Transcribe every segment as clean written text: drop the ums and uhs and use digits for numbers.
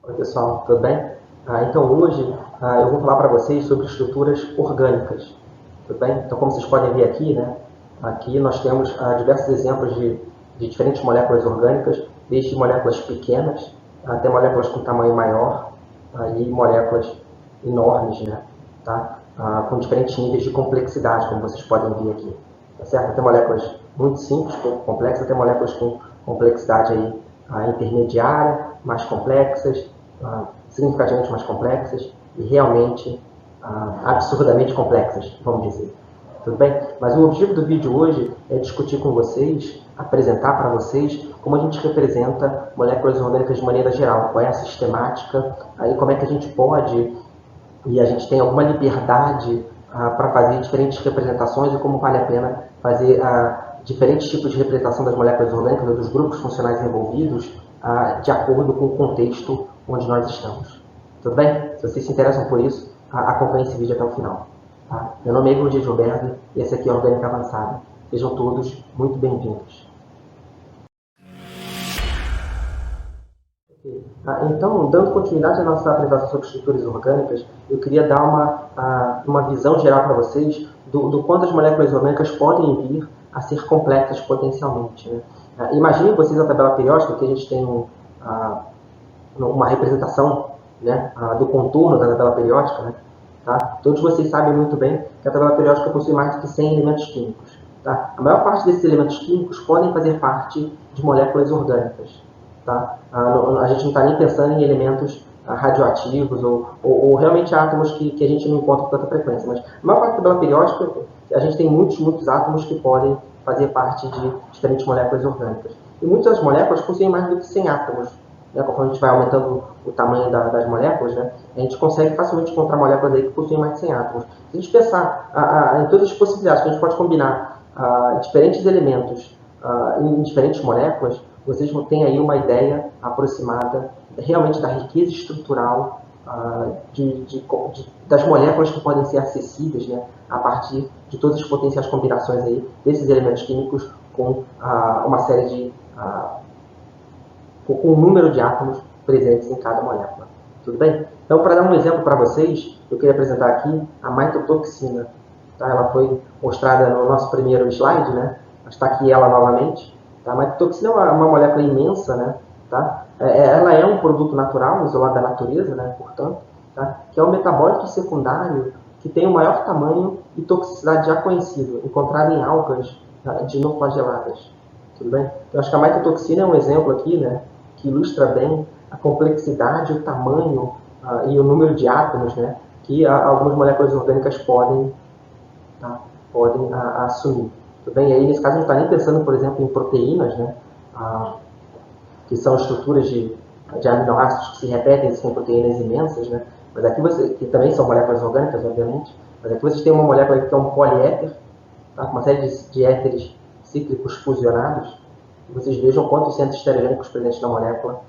Oi, pessoal, tudo bem? Então, hoje eu vou falar para vocês sobre estruturas orgânicas, tudo bem? Então, como vocês podem ver aqui, né, aqui nós temos diversos exemplos de diferentes moléculas orgânicas, desde moléculas pequenas até moléculas com tamanho maior e moléculas enormes, né, tá? Com diferentes níveis de complexidade, como vocês podem ver aqui, tá certo? Até moléculas muito simples, pouco complexas, até moléculas com complexidade aí, intermediária, mais complexas, significativamente mais complexas e realmente absurdamente complexas, vamos dizer. Tudo bem? Mas o objetivo do vídeo hoje é discutir com vocês, apresentar para vocês como a gente representa moléculas orgânicas de maneira geral, qual é a sistemática, aí como é que a gente pode e a gente tem alguma liberdade para fazer diferentes representações e como vale a pena fazer diferentes tipos de representação das moléculas orgânicas ou dos grupos funcionais envolvidos de acordo com o contexto onde nós estamos. Tudo bem? Se vocês se interessam por isso, acompanhe esse vídeo até o final. Tá? Meu nome é Igor de Gilberto e esse aqui é Orgânica Avançada. Sejam todos muito bem-vindos. Então, dando continuidade à nossa apresentação sobre estruturas orgânicas, eu queria dar uma visão geral para vocês do quanto as moléculas orgânicas podem vir a ser complexas potencialmente. Né? Imaginem vocês a tabela periódica, que a gente tem uma representação, né, do contorno da tabela periódica. Né? Tá? Todos vocês sabem muito bem que a tabela periódica possui mais de 100 elementos químicos. Tá? A maior parte desses elementos químicos podem fazer parte de moléculas orgânicas. Tá? A gente não está nem pensando em elementos radioativos ou realmente átomos que a gente não encontra com tanta frequência. Mas a maior parte da tabela periódica, a gente tem muitos átomos que podem fazer parte de diferentes moléculas orgânicas. E muitas das moléculas possuem mais do que 100 átomos. Né? Conforme a gente vai aumentando o tamanho das moléculas, né? A gente consegue facilmente encontrar moléculas aí que possuem mais de 100 átomos. Se a gente pensar em todas as possibilidades que a gente pode combinar diferentes elementos em diferentes moléculas, vocês vão ter aí uma ideia aproximada realmente da riqueza estrutural das moléculas que podem ser acessíveis, né, a partir de todas as potenciais combinações aí desses elementos químicos com uma série de com um número de átomos presentes em cada molécula. Tudo bem? Então, para dar um exemplo para vocês, eu queria apresentar aqui a maitotoxina. Tá? Ela foi mostrada no nosso primeiro slide, né? Está aqui ela novamente. A maitotoxina é uma molécula imensa, né? Tá? Ela é um produto natural, isolado da natureza, né? Portanto, tá? Que é um metabólito secundário que tem o maior tamanho e toxicidade já conhecido, encontrado em algas dinoflageladas. Tudo bem? Eu acho que a maitotoxina é um exemplo aqui, né? Que ilustra bem a complexidade, o tamanho e o número de átomos, né? Que algumas moléculas orgânicas podem assumir. Tudo bem? E aí, nesse caso, a gente não está nem pensando, por exemplo, em proteínas, né? Que são estruturas de aminoácidos que se repetem, são proteínas imensas, né? Mas aqui que também são moléculas orgânicas, obviamente, mas aqui vocês têm uma molécula que é um poliéter, tá? Com uma série de éteres cíclicos fusionados. E vocês vejam quantos centros estereogênicos presentes na molécula.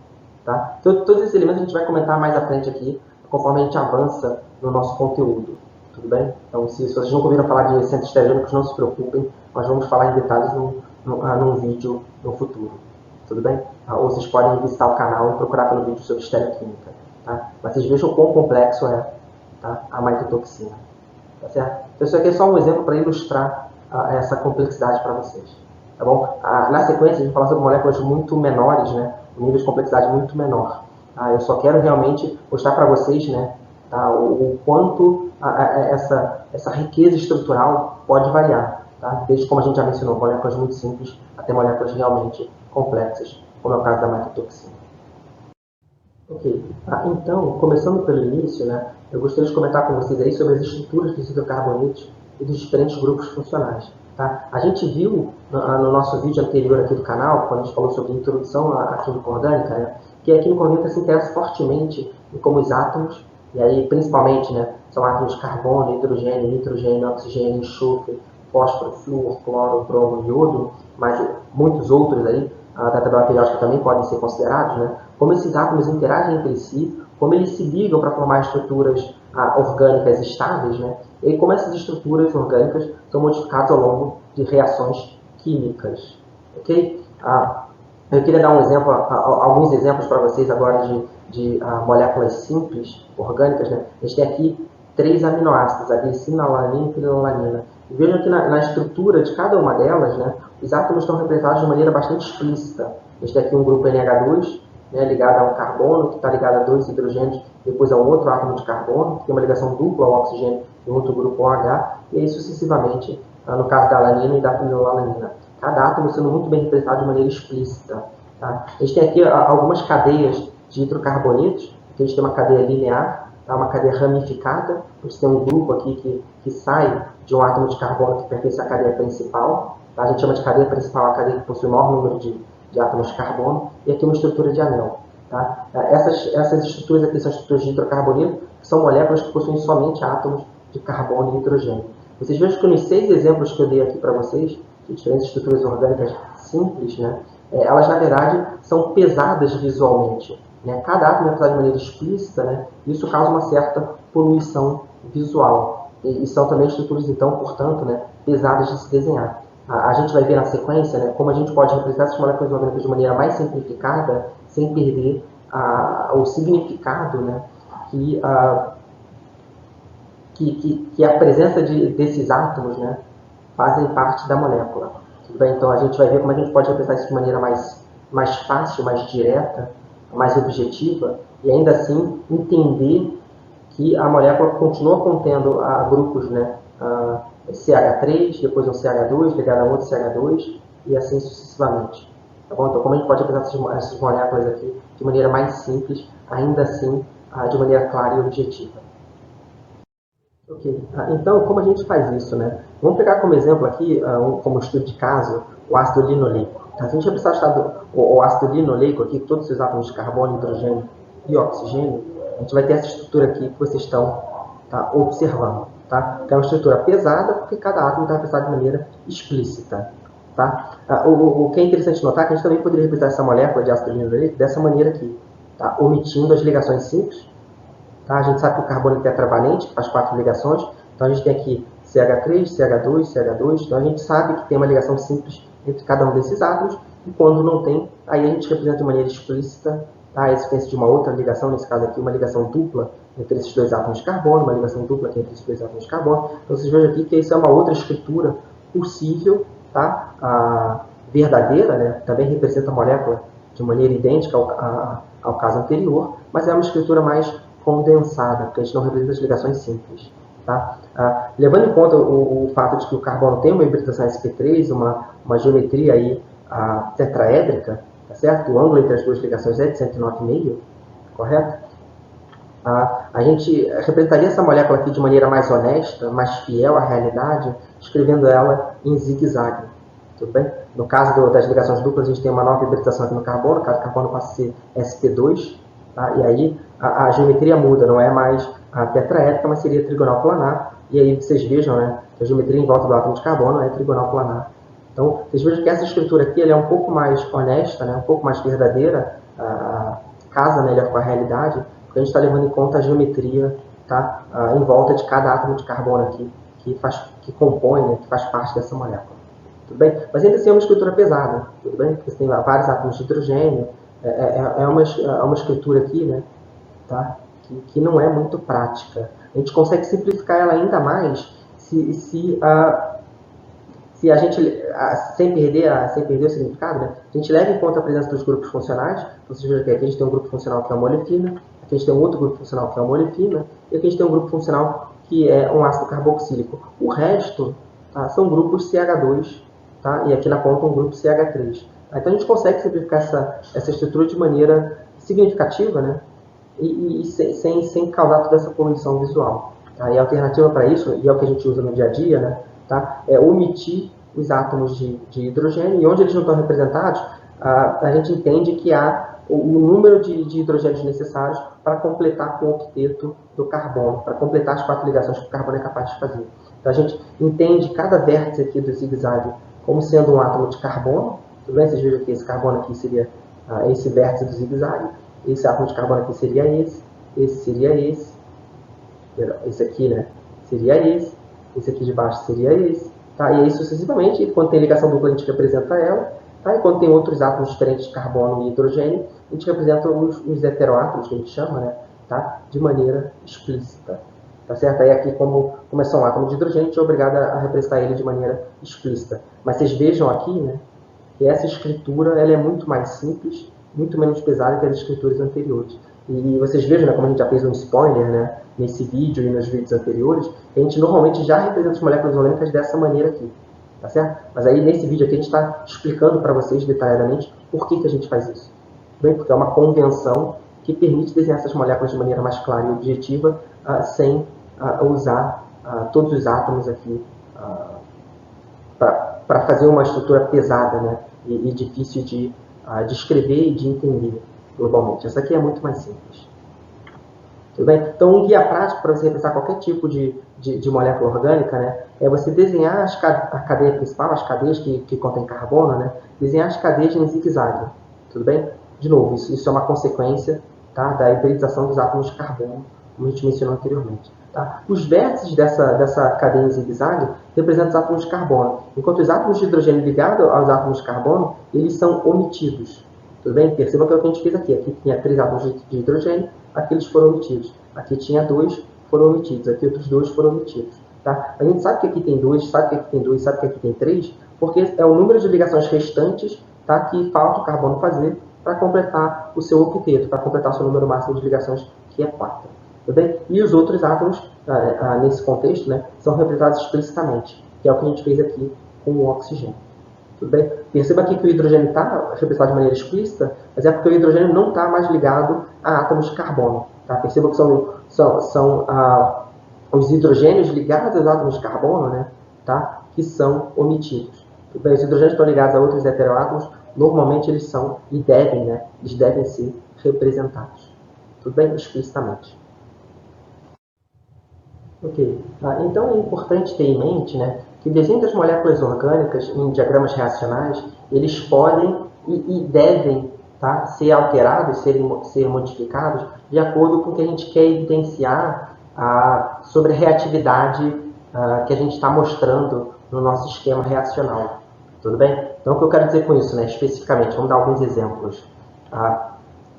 Tá? Então, todos esses elementos a gente vai comentar mais à frente aqui, conforme a gente avança no nosso conteúdo. Tudo bem? Então, se vocês nunca ouviram falar de centros estereogênicos, não se preocupem, nós vamos falar em detalhes num vídeo no futuro. Tudo bem? Ou vocês podem visitar o canal e procurar pelo vídeo sobre estereoquímica. Tá? Mas vocês vejam o quão complexo é, tá? A maitotoxina. Tá certo? Então, isso aqui é só um exemplo para ilustrar essa complexidade para vocês. Tá bom? Na sequência, a gente vai falar sobre moléculas muito menores, né? Um nível de complexidade muito menor. Eu só quero realmente mostrar para vocês, né, tá? O quanto essa riqueza estrutural pode variar. Tá? Desde, como a gente já mencionou, moléculas muito simples até moléculas realmente complexas, como é o caso da maitotoxina. Ok, então, começando pelo início, né, eu gostaria de comentar com vocês aí sobre as estruturas dos hidrocarbonetos e dos diferentes grupos funcionais. Tá? A gente viu no nosso vídeo anterior aqui do canal, quando a gente falou sobre introdução à química orgânica, né, que a química orgânica se interessa fortemente em como os átomos, e aí principalmente, né, são átomos de carbono, hidrogênio, nitrogênio, oxigênio, enxofre, fósforo, flúor, cloro, bromo, iodo, mas muitos outros aí da tabela periódica também podem ser considerados, né, como esses átomos interagem entre si, como eles se ligam para formar estruturas orgânicas estáveis, né, e como essas estruturas orgânicas são modificadas ao longo de reações químicas. Okay? Eu queria dar um exemplo, alguns exemplos para vocês agora de moléculas simples, orgânicas, né? A gente tem aqui 3 aminoácidos, a glicina, a alanina e a fenilalanina. E vejam que na estrutura de cada uma delas, né, os átomos estão representados de maneira bastante explícita. A gente tem aqui um grupo NH2, né, ligado a um carbono, que está ligado a 2 hidrogênios, depois a um outro átomo de carbono, que tem uma ligação dupla ao oxigênio e outro grupo OH, e aí sucessivamente, no caso da alanina e da fenilalanina. Cada átomo sendo muito bem representado de maneira explícita. Tá? A gente tem aqui algumas cadeias de hidrocarbonetos, que a gente tem uma cadeia linear, tá? Uma cadeia ramificada, a gente tem um grupo aqui que sai de um átomo de carbono que pertence à cadeia principal, tá? A gente chama de cadeia principal a cadeia que possui o maior número de átomos de carbono, e aqui uma estrutura de anel. Tá? Essas estruturas aqui são estruturas de hidrocarboneto, que são moléculas que possuem somente átomos de carbono e hidrogênio. Vocês vejam que nos 6 exemplos que eu dei aqui para vocês, de diferentes estruturas orgânicas simples, né, elas na verdade são pesadas visualmente. Né? Cada átomo é pesado de maneira explícita, né? Isso causa uma certa poluição visual. E são também estruturas, então, portanto, né, pesadas de se desenhar. A gente vai ver na sequência, né, como a gente pode representar essas moléculas orgânicas de maneira mais simplificada, sem perder o significado, né, que a presença desses átomos, né, fazem parte da molécula. Tudo bem? Então a gente vai ver como a gente pode representar isso de maneira mais fácil, mais direta, mais objetiva, e ainda assim entender que a molécula continua contendo grupos, né, CH3, depois um CH2, ligado a outro CH2, e assim sucessivamente. Tá bom? Então como a gente pode representar essas moléculas aqui de maneira mais simples, ainda assim de maneira clara e objetiva. Ok, então como a gente faz isso, né? Vamos pegar como exemplo aqui, como estudo de caso, o ácido linoleico. A gente vai precisar estudar o ácido linoleico aqui, todos os átomos de carbono, hidrogênio e oxigênio. A gente vai ter essa estrutura aqui que vocês estão observando. Tá? Que é uma estrutura pesada, porque cada átomo está representado de maneira explícita. Tá? O que é interessante notar é que a gente também poderia representar essa molécula de ácido linoleico dessa maneira aqui, tá? Omitindo as ligações simples. Tá? A gente sabe que o carbono é tetravalente, que faz 4 ligações. Então a gente tem aqui CH3, CH2, CH2. Então a gente sabe que tem uma ligação simples entre cada um desses átomos. E quando não tem, aí a gente representa de maneira explícita, tá? A existência de uma outra ligação, nesse caso aqui, uma ligação dupla entre esses 2 átomos de carbono, uma ligação dupla aqui entre esses 2 átomos de carbono. Então vocês vejam aqui que isso é uma outra estrutura possível, tá? Verdadeira, né? Também representa a molécula de maneira idêntica ao caso anterior, mas é uma estrutura mais condensada, porque a gente não representa as ligações simples. Tá? Levando em conta o fato de que o carbono tem uma hibridação sp3, uma geometria aí, tetraédrica, tá certo? O ângulo entre as duas ligações é de 109,5, correto? A gente representaria essa molécula aqui de maneira mais honesta, mais fiel à realidade, escrevendo ela em zigue-zague. Tudo bem? No caso das ligações duplas, a gente tem uma nova hibridação aqui no carbono, o carbono passa a ser sp2, tá? E aí a geometria muda, não é mais a tetraédrica, mas seria trigonal planar. E aí vocês vejam, né, que a geometria em volta do átomo de carbono é trigonal planar. Então, vocês vejam que essa estrutura aqui ela é um pouco mais honesta, né, um pouco mais verdadeira, casa melhor com a realidade, porque a gente está levando em conta a geometria, tá, em volta de cada átomo de carbono aqui, que compõe, né, que faz parte dessa molécula. Tudo bem? Mas ainda assim é uma estrutura pesada, tudo bem? Porque você tem vários átomos de hidrogênio, é uma estrutura aqui, né, tá? Que não é muito prática. A gente consegue simplificar ela ainda mais se a gente, sem perder o significado, né, a gente leva em conta a presença dos grupos funcionais. Então, vocês vejam que aqui a gente tem um grupo funcional que é uma olefina, aqui a gente tem um outro grupo funcional que é uma olefina, e aqui a gente tem um grupo funcional que é um ácido carboxílico. O resto, tá, são grupos CH2, tá? E aqui na ponta um grupo CH3. Então a gente consegue simplificar essa estrutura de maneira significativa, né? E sem causar toda essa poluição visual. Tá? E a alternativa para isso, e é o que a gente usa no dia a dia, né, tá? É omitir os átomos de hidrogênio, e onde eles não estão representados, a gente entende que há o número de hidrogênios necessários para completar com o octeto do carbono, para completar as 4 ligações que o carbono é capaz de fazer. Então a gente entende cada vértice aqui do zigue-zague como sendo um átomo de carbono. Tudo bem? Vocês vejam que esse carbono aqui seria esse vértice do zigue-zague. Esse átomo de carbono aqui seria esse seria esse aqui, né, seria esse aqui de baixo seria esse, tá? E aí sucessivamente, quando tem ligação dupla a gente representa ela, Tá? E quando tem outros átomos diferentes de carbono e hidrogênio, a gente representa os heteroátomos, que a gente chama, né? Tá? De maneira explícita. Tá certo? Aí aqui, como é só um átomo de hidrogênio, a gente é obrigado a representar ele de maneira explícita. Mas vocês vejam aqui, né, que essa escritura ela é muito mais simples, muito menos pesada que as escrituras anteriores. E vocês vejam, né, como a gente já fez um spoiler, né, nesse vídeo e nos vídeos anteriores, que a gente normalmente já representa as moléculas orgânicas dessa maneira aqui. Tá certo? Mas aí nesse vídeo aqui a gente está explicando para vocês detalhadamente por que a gente faz isso. Bem, porque é uma convenção que permite desenhar essas moléculas de maneira mais clara e objetiva, sem usar todos os átomos aqui para fazer uma estrutura pesada, né, e difícil de escrever e de entender globalmente. Essa aqui é muito mais simples. Tudo bem? Então, um guia prático para você representar qualquer tipo de molécula orgânica, né, é você desenhar a cadeia principal, as cadeias que contêm carbono, né, desenhar as cadeias em zigue-zague. Tudo bem? De novo, isso é uma consequência, tá, da hibridização dos átomos de carbono, como a gente mencionou anteriormente. Tá? Os vértices dessa cadeia em zigue-zague representam os átomos de carbono, enquanto os átomos de hidrogênio ligados aos átomos de carbono, eles são omitidos. Tudo bem? Perceba que é o que a gente fez aqui. Aqui tinha 3 átomos de hidrogênio, aqui eles foram omitidos. Aqui tinha 2, foram omitidos. Aqui outros 2 foram omitidos. Tá? A gente sabe que aqui tem 2, sabe que aqui tem 2, sabe que aqui tem 3, porque é o número de ligações restantes, tá, que falta o carbono fazer para completar o seu octeto, para completar o seu número máximo de ligações, que é 4. Tudo bem? E os outros átomos, nesse contexto, né, são representados explicitamente, que é o que a gente fez aqui com o oxigênio. Tudo bem? Perceba aqui que o hidrogênio está representado de maneira explícita, mas é porque o hidrogênio não está mais ligado a átomos de carbono. Tá? Perceba que são os hidrogênios ligados aos átomos de carbono, né, tá, que são omitidos. Tudo bem? Os hidrogênios estão ligados a outros heteroátomos, normalmente eles são e devem, né, eles devem ser representados. Tudo bem? Explicitamente. Ok. Então é importante ter em mente, né, que o desenho das moléculas orgânicas em diagramas reacionais, eles podem e devem, tá, ser alterados, ser modificados de acordo com o que a gente quer evidenciar sobre a reatividade que a gente está mostrando no nosso esquema reacional. Tudo bem? Então o que eu quero dizer com isso, né, especificamente? Vamos dar alguns exemplos.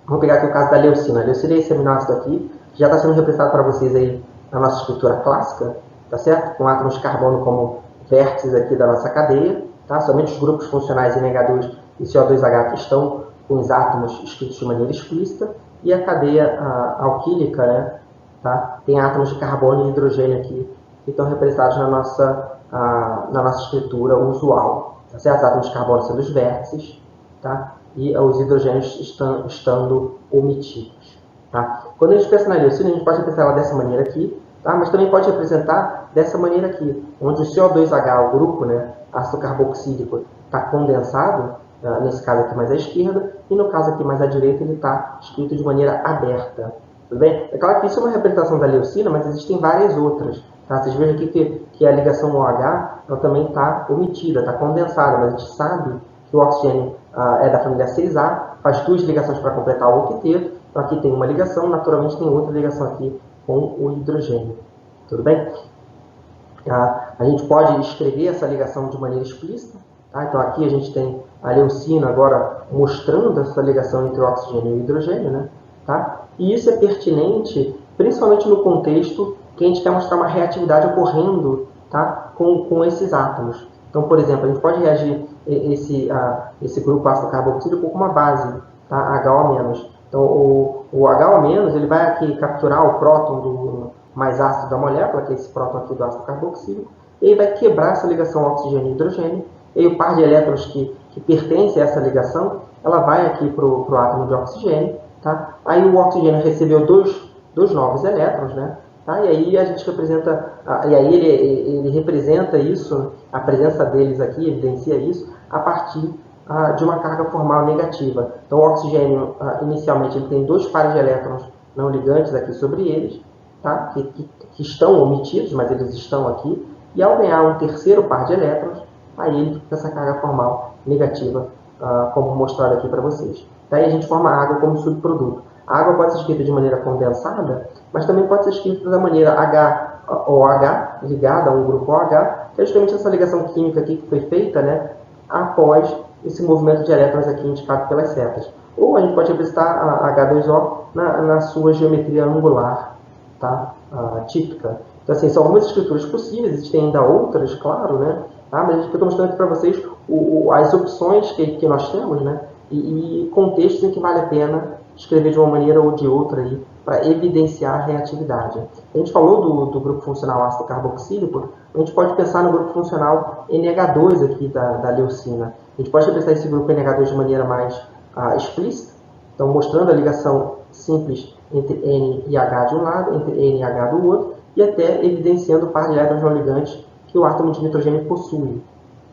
Vamos pegar aqui o caso da leucina. A leucina é esse aminoácido aqui, que já está sendo representado para vocês aí na nossa estrutura clássica, tá certo? Com átomos de carbono como vértices aqui da nossa cadeia, tá? Somente os grupos funcionais e negadores e CO2H que estão com os átomos escritos de maneira explícita, e a cadeia alquílica, né, tá? Tem átomos de carbono e hidrogênio aqui que estão representados na nossa estrutura usual, tá certo? Os átomos de carbono sendo os vértices, tá? E os hidrogênios estando omitidos. Tá? Quando a gente pensa na leucina, a gente pode representar ela dessa maneira aqui, tá? Mas também pode representar dessa maneira aqui, onde o CO2H, o grupo, né, ácido carboxílico, está condensado, nesse caso aqui mais à esquerda, e no caso aqui mais à direita ele está escrito de maneira aberta. Tudo bem? É claro que isso é uma representação da leucina, mas existem várias outras. Tá? Vocês vejam aqui que a ligação OH ela também está omitida, está condensada, mas a gente sabe que o oxigênio é da família 6A, faz 2 ligações para completar o octeto. Então aqui tem uma ligação, naturalmente tem outra ligação aqui com o hidrogênio. Tudo bem? A gente pode escrever essa ligação de maneira explícita. Tá? Então aqui a gente tem a leucina agora mostrando essa ligação entre o oxigênio e o hidrogênio. Né? Tá? E isso é pertinente principalmente no contexto que a gente quer mostrar uma reatividade ocorrendo, tá, com esses átomos. Então, por exemplo, a gente pode reagir esse grupo ácido carboxílico com uma base, tá, HO-. Então, o HO- ele vai aqui capturar o próton do mais ácido da molécula, que é esse próton aqui do ácido carboxílico, e ele vai quebrar essa ligação oxigênio e hidrogênio, e o par de elétrons que pertence a essa ligação, ela vai aqui para o átomo de oxigênio, tá? Aí o oxigênio recebeu dois novos elétrons, né? Tá? E aí a gente representa, e aí ele representa isso, a presença deles aqui evidencia isso, a partir de uma carga formal negativa. Então, o oxigênio, inicialmente, ele tem 2 pares de elétrons não ligantes aqui sobre eles, tá? que estão omitidos, mas eles estão aqui. E ao ganhar um terceiro par de elétrons, aí ele fica com essa carga formal negativa, como mostrado aqui para vocês. Daí a gente forma a água como subproduto. A água pode ser escrita de maneira condensada, mas também pode ser escrita da maneira ligada a um grupo OH, que é justamente essa ligação química aqui que foi feita, né, após esse movimento de elétrons aqui indicado pelas setas. Ou a gente pode representar a H2O na sua geometria angular, tá? Típica. Então, assim, são algumas estruturas possíveis, existem ainda outras, claro, né? Tá? Mas eu estou mostrando aqui para vocês as opções que nós temos, né? E contextos em que vale a pena escrever de uma maneira ou de outra aí para evidenciar a reatividade. A gente falou do grupo funcional ácido carboxílico, a gente pode pensar no grupo funcional NH2 aqui da leucina. A gente pode representar esse grupo NH2 de maneira mais explícita, então mostrando a ligação simples entre N e H de um lado, entre N e H do outro, e até evidenciando o par de elétrons não ligantes que o átomo de nitrogênio possui.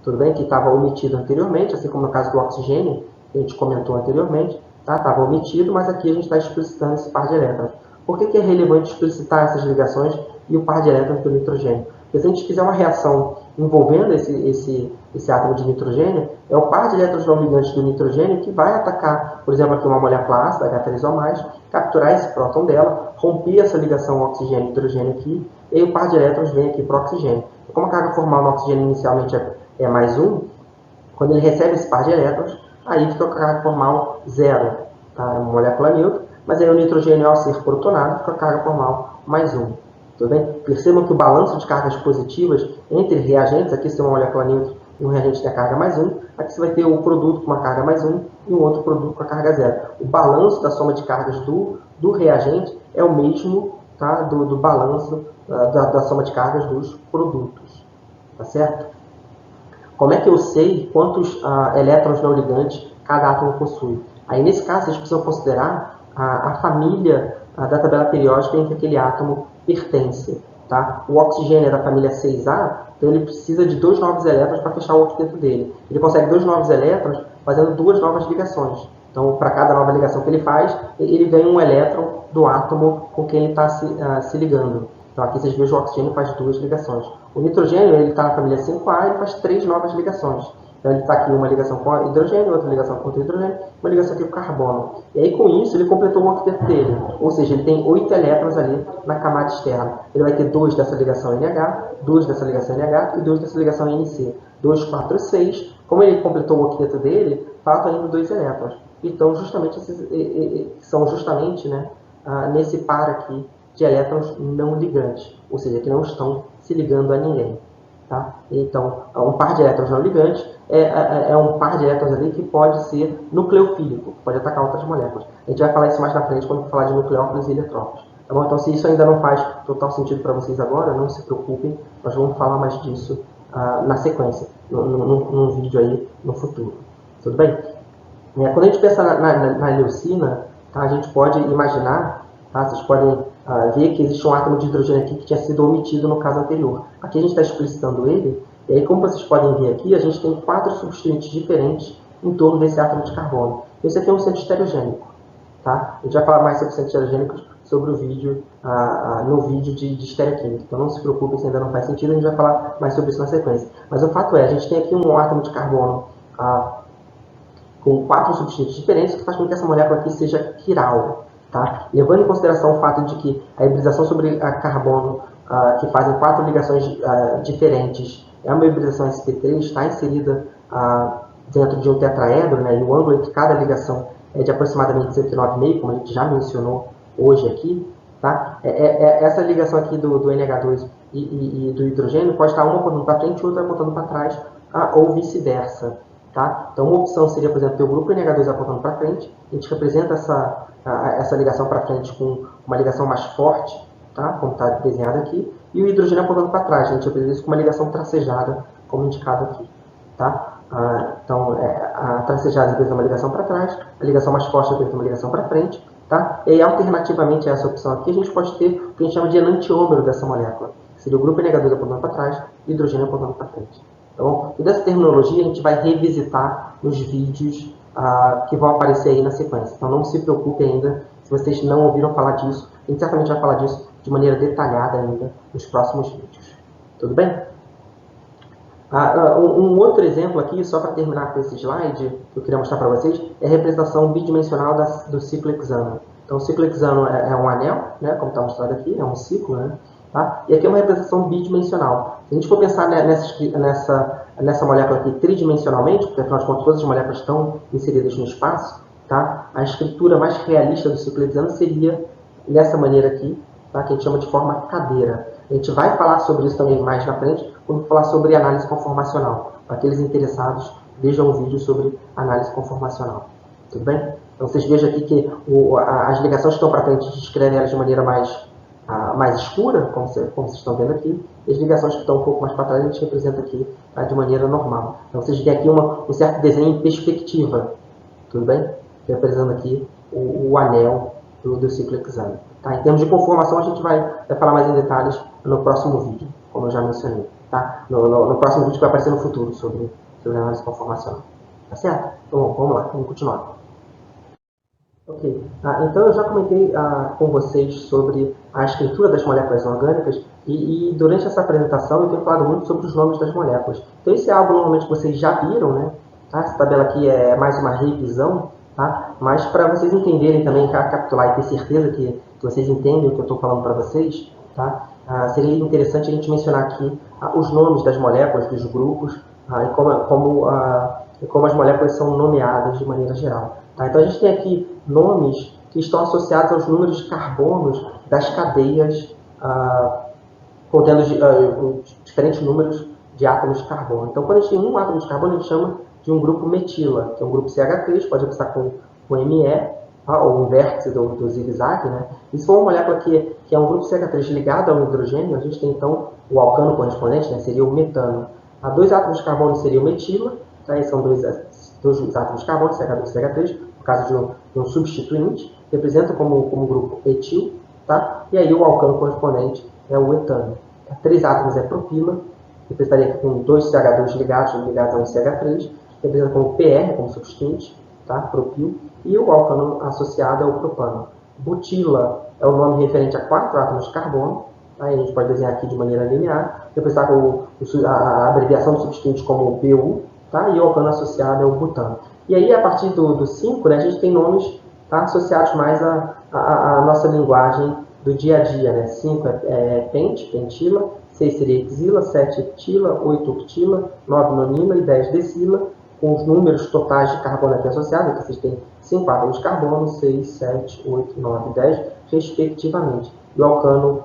Tudo bem? Que estava omitido anteriormente, assim como no caso do oxigênio, que a gente comentou anteriormente, estava omitido, mas aqui a gente está explicitando esse par de elétrons. Por que é relevante explicitar essas ligações e o par de elétrons do nitrogênio? Porque se a gente fizer uma reação envolvendo esse átomo de nitrogênio, é o par de elétrons não ligantes do nitrogênio que vai atacar, por exemplo, aqui uma molécula ácida, H3O+, capturar esse próton dela, romper essa ligação oxigênio-nitrogênio aqui, e o par de elétrons vem aqui para o oxigênio. Como a carga formal no oxigênio inicialmente é mais 1, quando ele recebe esse par de elétrons, aí fica a carga formal 0, tá? É uma molécula neutra, mas aí o nitrogênio, ao ser protonado, fica a carga formal mais 1. Tudo bem? Percebam que o balanço de cargas positivas entre reagentes, aqui se tem uma molécula neutra e um reagente tem a carga mais 1, aqui você vai ter o produto com uma carga mais 1 e um outro produto com a carga 0. O balanço da soma de cargas do reagente é o mesmo, tá? do balanço da soma de cargas dos produtos. Tá certo? Como é que eu sei quantos elétrons não ligantes cada átomo possui? Aí, nesse caso, vocês precisam considerar a família da tabela periódica em que aquele átomo pertence. Tá? O oxigênio é da família 6A, então ele precisa de 2 novos elétrons para fechar o octeto dele. Ele consegue 2 novos elétrons fazendo 2 novas ligações. Então, para cada nova ligação que ele faz, ele ganha um elétron do átomo com quem ele está se ligando. Então, aqui vocês veem que o oxigênio faz 2 ligações. O nitrogênio está na família 5A, ele faz 3 novas ligações. Então, ele está aqui uma ligação com hidrogênio, outra ligação com outro hidrogênio, uma ligação aqui com carbono. E aí, com isso, ele completou o octeto dele. Ou seja, ele tem 8 elétrons ali na camada externa. Ele vai ter 2 dessa ligação NH, 2 dessa ligação NH e 2 dessa ligação NC. 2, 4, 6. Como ele completou o octeto dele, faltam ainda 2 elétrons. Então, justamente, são justamente, né, nesse par aqui de elétrons não ligantes, ou seja, que não estão se ligando a ninguém. Tá? Então, um par de elétrons não ligantes é um par de elétrons ali que pode ser nucleofílico, pode atacar outras moléculas. A gente vai falar isso mais na frente quando falar de nucleófilos e eletrófilos. Tá bom? Então, se isso ainda não faz total sentido para vocês agora, não se preocupem, nós vamos falar mais disso na sequência, num vídeo aí no futuro. Tudo bem? Quando a gente pensa na leucina, tá, a gente pode imaginar, tá, vocês podem ver que existe um átomo de hidrogênio aqui que tinha sido omitido no caso anterior. Aqui a gente está explicitando ele, e aí como vocês podem ver aqui, a gente tem 4 substituintes diferentes em torno desse átomo de carbono. Esse aqui é um centro estereogênico. Tá? A gente vai falar mais sobre centros estereogênicos sobre o vídeo, no vídeo de estereoquímica. Então não se preocupe se ainda não faz sentido, a gente vai falar mais sobre isso na sequência. Mas o fato é, a gente tem aqui um átomo de carbono com 4 substituintes diferentes, que faz com que essa molécula aqui seja quiral. Tá? Levando em consideração o fato de que a hibridação sobre carbono, que fazem 4 ligações diferentes, é uma hibridação sp3, está inserida dentro de um tetraedro, né? E o ângulo entre cada ligação é de aproximadamente 109,5, como a gente já mencionou hoje aqui. Tá? Essa ligação aqui do NH2 e do hidrogênio pode estar uma apontando para frente e outra apontando para trás, ou vice-versa. Tá? Então, uma opção seria, por exemplo, ter o grupo NH2 apontando para frente. A gente representa essa ligação para frente com uma ligação mais forte, tá? Como está desenhado aqui. E o hidrogênio apontando para trás. A gente representa isso com uma ligação tracejada, como indicado aqui. Tá? Então, a tracejada representa uma ligação para trás, a ligação mais forte representa uma ligação para frente. Tá? E aí, alternativamente a essa opção aqui, a gente pode ter o que a gente chama de enantiômero dessa molécula. Seria o grupo NH2 apontando para trás e o hidrogênio apontando para frente. Então, toda essa terminologia a gente vai revisitar nos vídeos que vão aparecer aí na sequência. Então, não se preocupe ainda se vocês não ouviram falar disso. A gente certamente vai falar disso de maneira detalhada ainda nos próximos vídeos. Tudo bem? Um outro exemplo aqui, só para terminar com esse slide, que eu queria mostrar para vocês, é a representação bidimensional do ciclo hexano. Então, o ciclo hexano é um anel, né, como está mostrado aqui, é um ciclo, né? Tá? E aqui é uma representação bidimensional. Se a gente for pensar nessa nessa molécula aqui tridimensionalmente, porque afinal de contas todas as moléculas estão inseridas no espaço, tá? A escritura mais realista do ciclo hexano seria dessa maneira aqui, tá? Que a gente chama de forma cadeira. A gente vai falar sobre isso também mais na frente, quando falar sobre análise conformacional. Para aqueles interessados, vejam um vídeo sobre análise conformacional. Tudo bem? Então vocês vejam aqui que as ligações que estão para frente descrevem elas de maneira mais escura, como vocês estão vendo aqui, e as ligações que estão um pouco mais para trás a gente representa aqui, tá, de maneira normal. Então vocês veem aqui um certo desenho em perspectiva, tudo bem? Representando aqui o anel do ciclo hexano. Tá? Em termos de conformação, a gente vai falar mais em detalhes no próximo vídeo, como eu já mencionei. Tá? No próximo vídeo que vai aparecer no futuro sobre análise conformacional. Tá certo? Então, bom, vamos lá, vamos continuar. Ok, então eu já comentei com vocês sobre a escritura das moléculas orgânicas e durante essa apresentação eu tenho falado muito sobre os nomes das moléculas. Então isso é algo normalmente que vocês já viram, né? Tá? Essa tabela aqui é mais uma revisão, tá? Mas para vocês entenderem também, capitular e ter certeza que vocês entendem o que eu estou falando para vocês, tá? Seria interessante a gente mencionar aqui os nomes das moléculas, dos grupos, e como as moléculas são nomeadas de maneira geral. Tá? Então a gente tem aqui nomes que estão associados aos números de carbonos das cadeias contendo diferentes números de átomos de carbono. Então quando a gente tem um átomo de carbono, a gente chama de um grupo metila, que é um grupo CH3, pode começar com Me, ou um vértice do zigue-zague. Né? E se for uma molécula que é um grupo CH3 ligado ao hidrogênio, a gente tem então o alcano correspondente, né? Seria o metano. Dois átomos de carbono seria o metila, tá? São dois átomos de carbono, CH2 e CH3, no caso de um substituinte, representa como grupo etil, tá? E aí o alcano correspondente é o etano. Três átomos é propila, representaria aqui com dois CH2 ligados a um CH3, representa como PR, como substituinte, tá? Propil, e o alcano associado é o propano. Butila é o nome referente a 4 átomos de carbono, tá? A gente pode desenhar aqui de maneira linear, representar a abreviação do substituinte como BU, tá? E o alcano associado é o butano. E aí, a partir do 5, né, a gente tem nomes, tá, associados mais à nossa linguagem do dia a dia. Né? 5 é pentila, 6 seria hexila, 7 heptila, 8 octila, 9 nonila e 10 decila, com os números totais de carbono aqui associados. Aqui vocês têm 5 átomos de carbono, 6, 7, 8, 9 e 10, respectivamente. E o alcano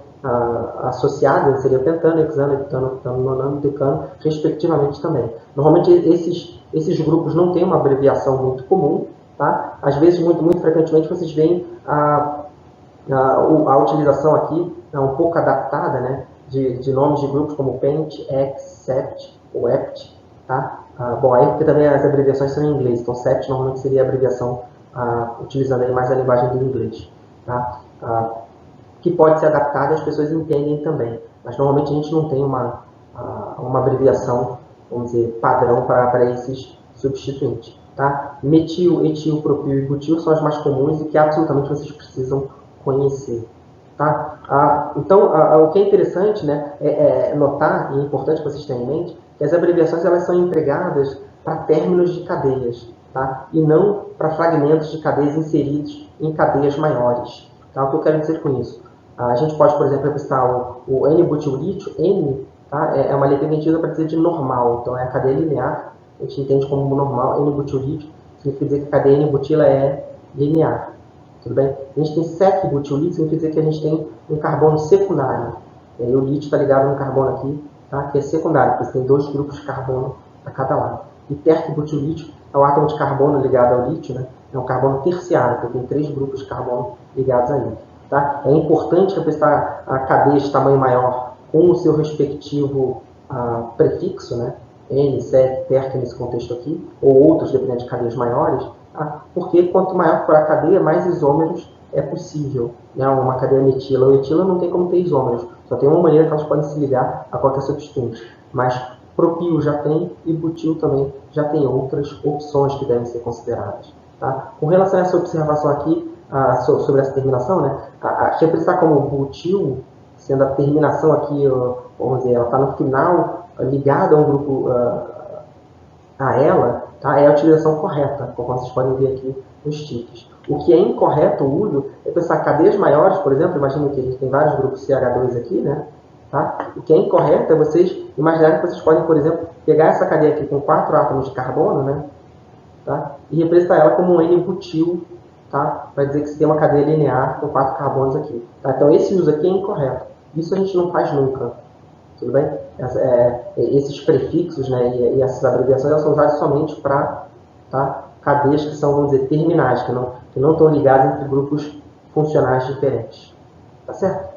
associado seria pentano, hexano, heptano, octano, nonano, decano, respectivamente também. Normalmente esses grupos não têm uma abreviação muito comum, tá? Às vezes, muito frequentemente, vocês veem a utilização aqui um pouco adaptada, né, de nomes de grupos como pent, hex, sept ou hept, tá? Bom, aí porque também as abreviações são em inglês, então sept normalmente seria a abreviação utilizando aí mais a linguagem do inglês, tá? Que pode ser adaptada e as pessoas entendem também. Mas normalmente a gente não tem uma abreviação, vamos dizer, padrão para esses substituintes. Tá? Metil, etil, propil e butil são as mais comuns e que absolutamente vocês precisam conhecer. Tá? Então, o que é interessante, né, é notar, e é importante que vocês tenham em mente, que as abreviações elas são empregadas para términos de cadeias, tá? E não para fragmentos de cadeias inseridos em cadeias maiores. Tá? O que eu quero dizer com isso? A gente pode, por exemplo, representar o N-butilítio. N, tá? É uma letra que a gente usa para dizer de normal. Então, é a cadeia linear, a gente entende como normal. N-butilítio significa dizer que a cadeia N-butila é linear. Tudo bem? A gente tem sec-butilítio, significa dizer que a gente tem um carbono secundário. E aí o lítio está ligado no carbono aqui, tá? Que é secundário, porque você tem dois grupos de carbono a cada lado. E terc-butilítio é o átomo de carbono ligado ao lítio, né? É um carbono terciário, porque tem 3 grupos de carbono ligados a ele. Tá? É importante representar a cadeia de tamanho maior com o seu respectivo prefixo, né? N, sec, terc nesse contexto aqui, ou outros, dependendo de cadeias maiores, tá? Porque quanto maior for a cadeia, mais isômeros é possível. Né? Uma cadeia metila ou etila não tem como ter isômeros, só tem uma maneira que elas podem se ligar a qualquer substituinte. Mas propil já tem e butil também já tem outras opções que devem ser consideradas. Tá? Com relação a essa observação aqui, sobre essa terminação, né? Representar como butil, sendo a terminação aqui, vamos dizer, ela está no final, ligada a um grupo a ela, tá? É a utilização correta, como vocês podem ver aqui nos tiques. O que é incorreto o uso é pensar cadeias maiores, por exemplo, imagina que a gente tem vários grupos CH2 aqui, né? Tá? O que é incorreto é vocês imaginarem que vocês podem, por exemplo, pegar essa cadeia aqui com 4 átomos de carbono, né? Tá? E representar ela como um N-butil, tá? Para dizer que você tem uma cadeia linear com 4 carbonos aqui. Tá? Então esse uso aqui é incorreto. Isso a gente não faz nunca. Tudo bem? Esses prefixos, né, e essas abreviações elas são usadas somente para, tá, cadeias que são, vamos dizer, terminais, que não estão ligadas entre grupos funcionais diferentes. Tá certo?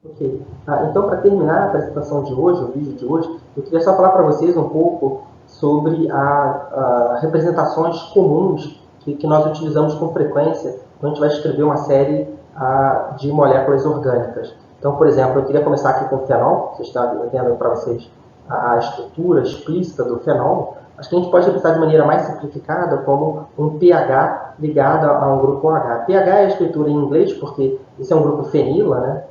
Ok. Então, para terminar a apresentação de hoje, o vídeo de hoje, eu queria só falar para vocês um pouco sobre as representações comuns que nós utilizamos com frequência quando a gente vai escrever uma série de moléculas orgânicas. Então, por exemplo, eu queria começar aqui com o fenol. Vocês estão vendo para vocês a estrutura explícita do fenol. Acho que a gente pode representar de maneira mais simplificada como um pH ligado a um grupo OH. pH é a escritura em inglês, porque isso é um grupo fenila, né?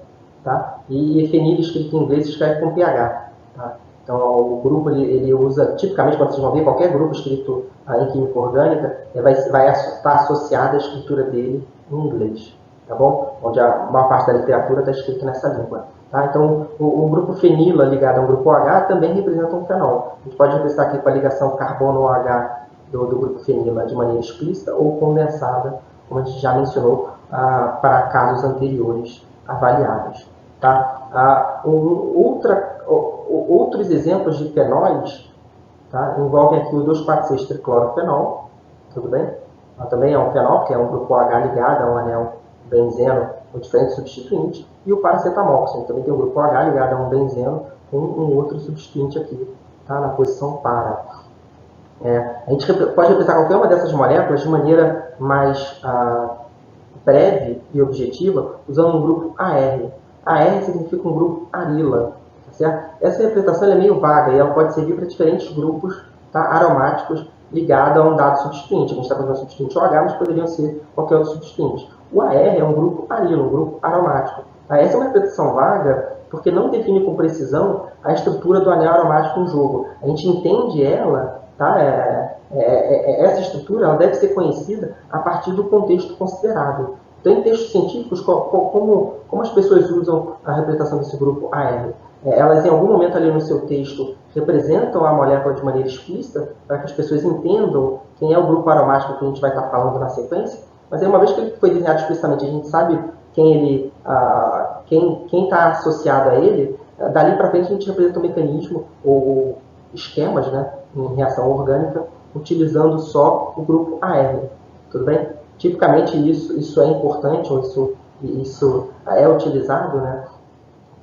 Tá? E fenil escrito em inglês escreve com pH. Tá? Então, o grupo ele usa, tipicamente, quando vocês vão ver qualquer grupo escrito em química orgânica, vai estar associado à escritura dele em inglês. Tá bom? Onde a maior parte da literatura está escrita nessa língua. Tá? Então, o grupo fenila ligado a um grupo OH também representa um fenol. A gente pode representar aqui com a ligação carbono-OH do grupo fenila de maneira explícita ou condensada, como a gente já mencionou para casos anteriores avaliados. Tá? Outros exemplos de fenóis, tá, envolvem aqui o 2,4,6-triclorofenol, tudo bem? Também é um fenol, que é um grupo OH ligado a um anel benzeno com diferentes substituintes, e o paracetamol, que também tem um grupo OH ligado a um benzeno com um outro substituinte aqui, tá, na posição para. A gente pode representar qualquer uma dessas moléculas de maneira mais breve e objetiva, usando um grupo AR. AR significa um grupo arila. Tá certo? Essa representação é meio vaga e ela pode servir para diferentes grupos, tá, aromáticos ligados a um dado substituinte. A gente está falando de um substituinte OH, mas poderiam ser qualquer outro substituinte. O AR é um grupo arila, um grupo aromático. Tá? Essa é uma representação vaga porque não define com precisão a estrutura do anel aromático em jogo. A gente entende ela, tá? Essa estrutura ela deve ser conhecida a partir do contexto considerado. Então, em textos científicos, como as pessoas usam a representação desse grupo AR? Elas, em algum momento ali no seu texto, representam a molécula de maneira explícita, para que as pessoas entendam quem é o grupo aromático que a gente vai estar falando na sequência. Mas aí, uma vez que ele foi desenhado explicitamente, a gente sabe quem está associado a ele, dali para frente a gente representa um mecanismo ou esquemas, né, em reação orgânica, utilizando só o grupo AR. Tudo bem? Tipicamente isso é importante, ou isso é utilizado, né,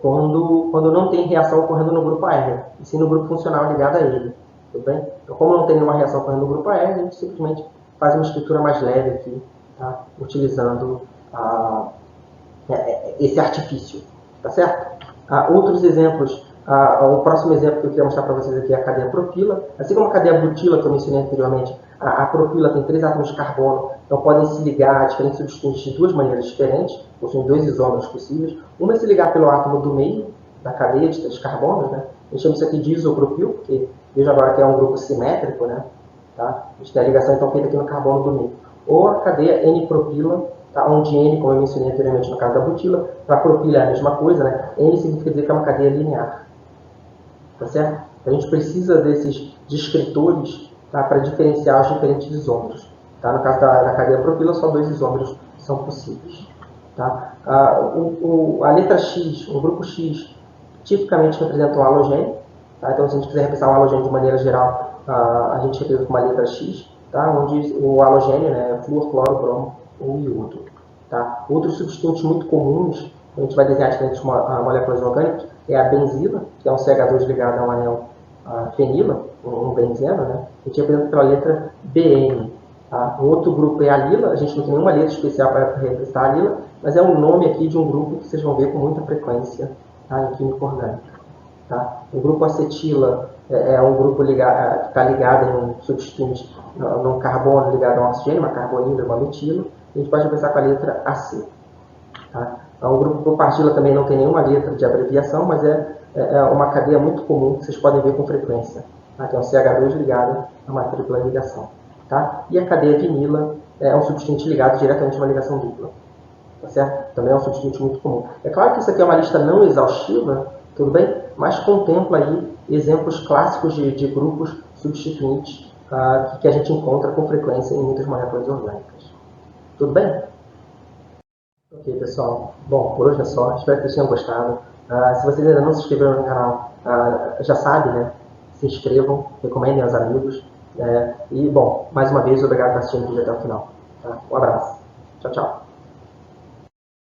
quando não tem reação ocorrendo no grupo AR, e sim no grupo funcional ligado a ele. Tudo bem? Então, como não tem nenhuma reação ocorrendo no grupo AR, a gente simplesmente faz uma escritura mais leve aqui, tá, utilizando esse artifício. Tá certo? Outros exemplos. O próximo exemplo que eu queria mostrar para vocês aqui é a cadeia propila. Assim como a cadeia butila que eu mencionei anteriormente, a propila tem 3 átomos de carbono, então podem se ligar a diferentes substituintes de 2 maneiras diferentes, possuem 2 isômeros possíveis. Uma é se ligar pelo átomo do meio da cadeia de 3 carbonos, né? A gente chama isso aqui de isopropil, porque veja agora que é um grupo simétrico, né? Tá? A gente tem a ligação então feita aqui no carbono do meio. Ou a cadeia N-propila, tá? Onde N, como eu mencionei anteriormente no caso da butila, para propila é a mesma coisa, né? N significa dizer que é uma cadeia linear. Tá certo? A gente precisa desses descritores, tá, para diferenciar os diferentes isômeros. Tá? No caso da cadeia propila, só 2 isômeros são possíveis. Tá? A letra X, o grupo X, tipicamente representa um halogênio. Tá? Então, se a gente quiser representar um halogênio de maneira geral, a gente representa com uma letra X, tá? Onde o halogênio, né, é flúor, cloro, bromo ou iodo. Tá? Outros substituintes muito comuns, a gente vai desenhar diferentes moléculas orgânicas, é a benzila, que é um CH2 ligado a um anel fenila, um benzeno, né? A gente representa pela letra BN. Tá? Um outro grupo é a lila, a gente não tem nenhuma letra especial para representar a lila, mas é um nome aqui de um grupo que vocês vão ver com muita frequência, tá, em química orgânica. Tá? O grupo acetila é um grupo que está ligado em um substituinte, num carbono ligado a um oxigênio, uma carbonila, uma metila. A gente pode representar com a letra AC. Tá? O grupo propagila também não tem nenhuma letra de abreviação, mas é uma cadeia muito comum que vocês podem ver com frequência. Tá? Que é um CH2 ligado a uma tripla ligação. Tá? E a cadeia vinila é um substituinte ligado diretamente a uma ligação dupla. tá certo? Também é um substituinte muito comum. É claro que isso aqui é uma lista não exaustiva, tudo bem? Mas contempla aí exemplos clássicos de grupos substituintes que a gente encontra com frequência em muitas moléculas orgânicas. Tudo bem? Ok, pessoal. Bom, por hoje é só. Espero que vocês tenham gostado. Se vocês ainda não se inscreveram no canal, já sabem, né? Se inscrevam, recomendem aos amigos. E, bom, mais uma vez, obrigado por assistir o vídeo até o final. Tá? Um abraço. Tchau, tchau.